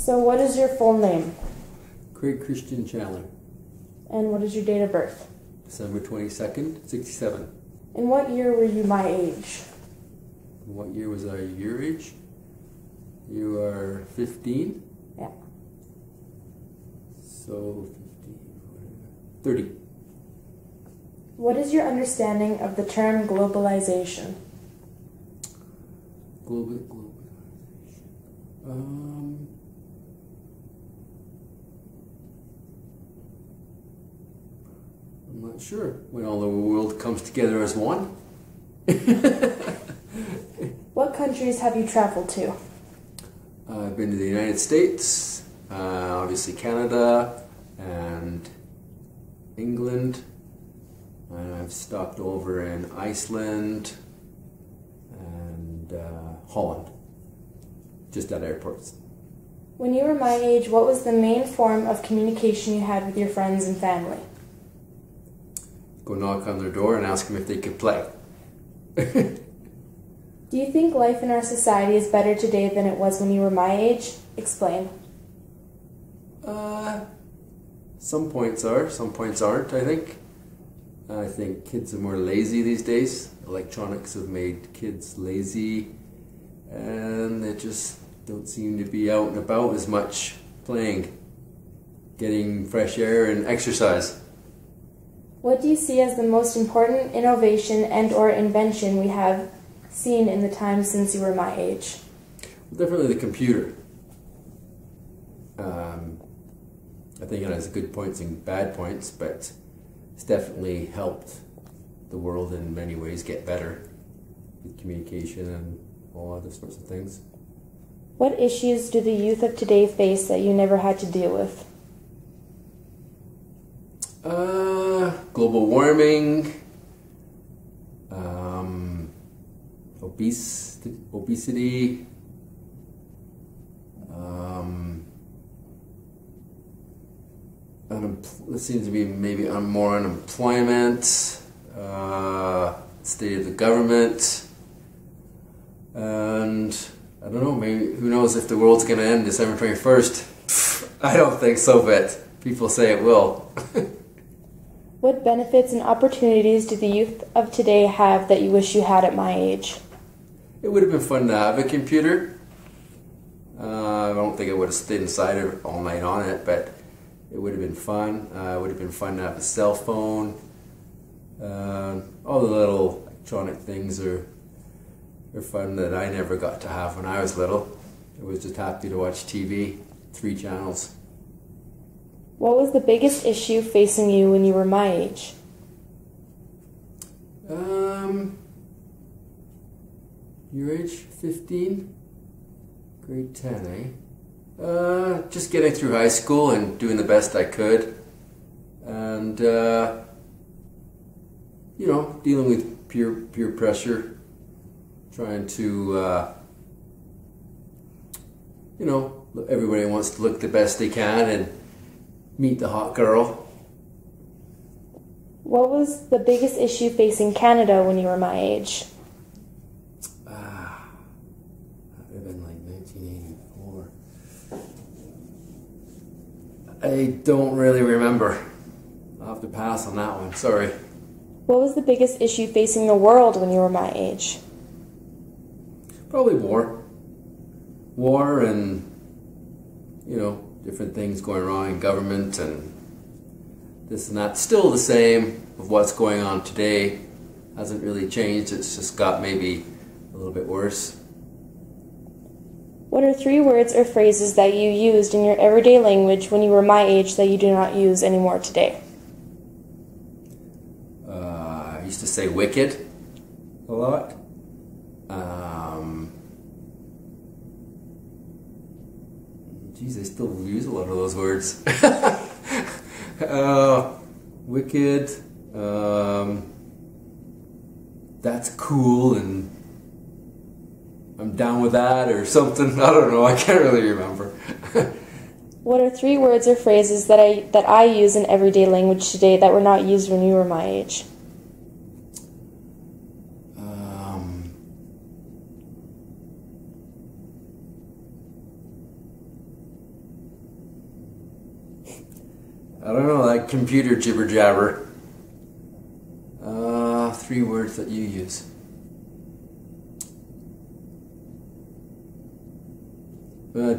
So what is your full name? Craig Christian Chandler. And what is your date of birth? December 22nd, 67. In what year were you my age? What year was I your age? You are 15? Yeah. So 15, 30. What is your understanding of the term globalization? Globalization. I'm not sure. When all the world comes together as one. What countries have you traveled to? I've been to the United States, obviously Canada, and England. And I've stopped over in Iceland and Holland, just at airports. When you were my age, what was the main form of communication you had with your friends and family? Go knock on their door and ask them if they could play. Do you think life in our society is better today than it was when you were my age? Explain. Some points are, some points aren't, I think. I think kids are more lazy these days. Electronics have made kids lazy, and they just don't seem to be out and about as much playing, getting fresh air and exercise. What do you see as the most important innovation and or invention we have seen in the time since you were my age? Definitely the computer. I think it has good points and bad points, but it's definitely helped the world in many ways get better with communication and all other sorts of things. What issues do the youth of today face that you never had to deal with? Global warming, obesity, there seems to be maybe more unemployment, state of the government, and I don't know, maybe, who knows if the world's going to end December 21st. I don't think so, but people say it will. What benefits and opportunities do the youth of today have that you wish you had at my age? It would have been fun to have a computer. I don't think I would have stayed inside it all night on it, but it would have been fun. It would have been fun to have a cell phone. All the little electronic things are fun that I never got to have when I was little. I was just happy to watch TV, 3 channels. What was the biggest issue facing you when you were my age? Your age, 15? Grade 10, eh? Just getting through high school and doing the best I could. And, you know, dealing with peer pressure. Trying to, you know, everybody wants to look the best they can and meet the hot girl. What was the biggest issue facing Canada when you were my age? That would have been like 1984. I don't really remember. I'll have to pass on that one, sorry. What was the biggest issue facing the world when you were my age? Probably war. War and, you know, different things going wrong in government and this and that. Still the same of what's going on today. Hasn't really changed. It's just got maybe a little bit worse. What are 3 words or phrases that you used in your everyday language when you were my age that you do not use anymore today? I used to say wicked a lot. Geez, I still use a lot of those words. Wicked, that's cool, and I'm down with that, or something. I don't know, I can't really remember. What are 3 words or phrases that I use in everyday language today that were not used when you were my age? I don't know, that computer jibber jabber. 3 words that you use.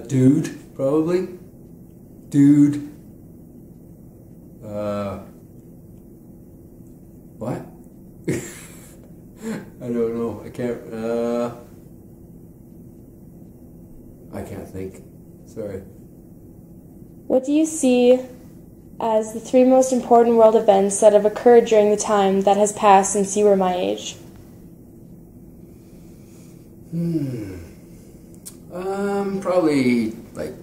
Dude, probably. Dude. What? I don't know. I can't think. Sorry. What do you see as the 3 most important world events that have occurred during the time that has passed since you were my age? Probably like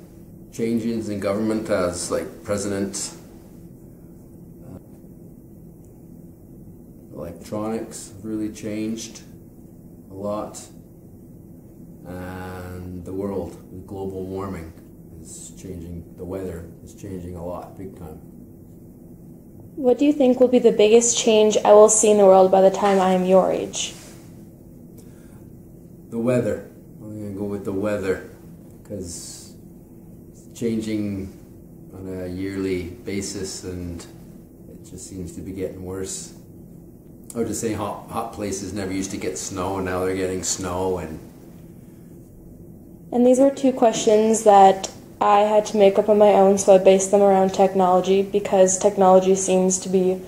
changes in government as like president. Electronics have really changed a lot, and the world with global warming is changing. The weather is changing a lot, big time. What do you think will be the biggest change I will see in the world by the time I am your age? The weather. I'm going to go with the weather because it's changing on a yearly basis and it just seems to be getting worse. I would just say hot places never used to get snow and now they're getting snow. And these were 2 questions that I had to make up on my own, so I based them around technology because technology seems to be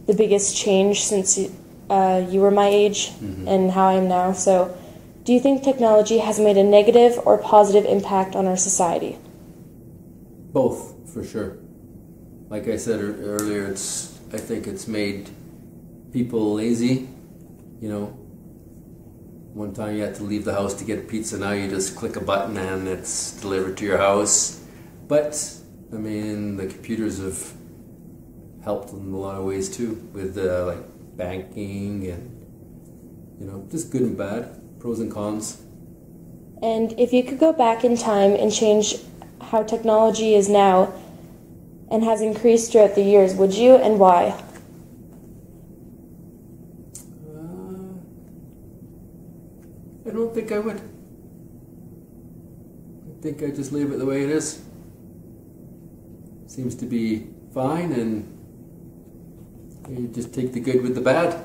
the biggest change since you were my age and how I am now. So do you think technology has made a negative or positive impact on our society? Both, for sure. Like I said earlier, I think it's made people lazy. You know, one time you had to leave the house to get a pizza, now you just click a button and it's delivered to your house. But, I mean, the computers have helped in a lot of ways too, with like banking and, you know, just good and bad. Pros and cons. And if you could go back in time and change how technology is now and has increased throughout the years, would you, and why? I don't think I would. I think I'd just leave it the way it is. Seems to be fine, and you just take the good with the bad.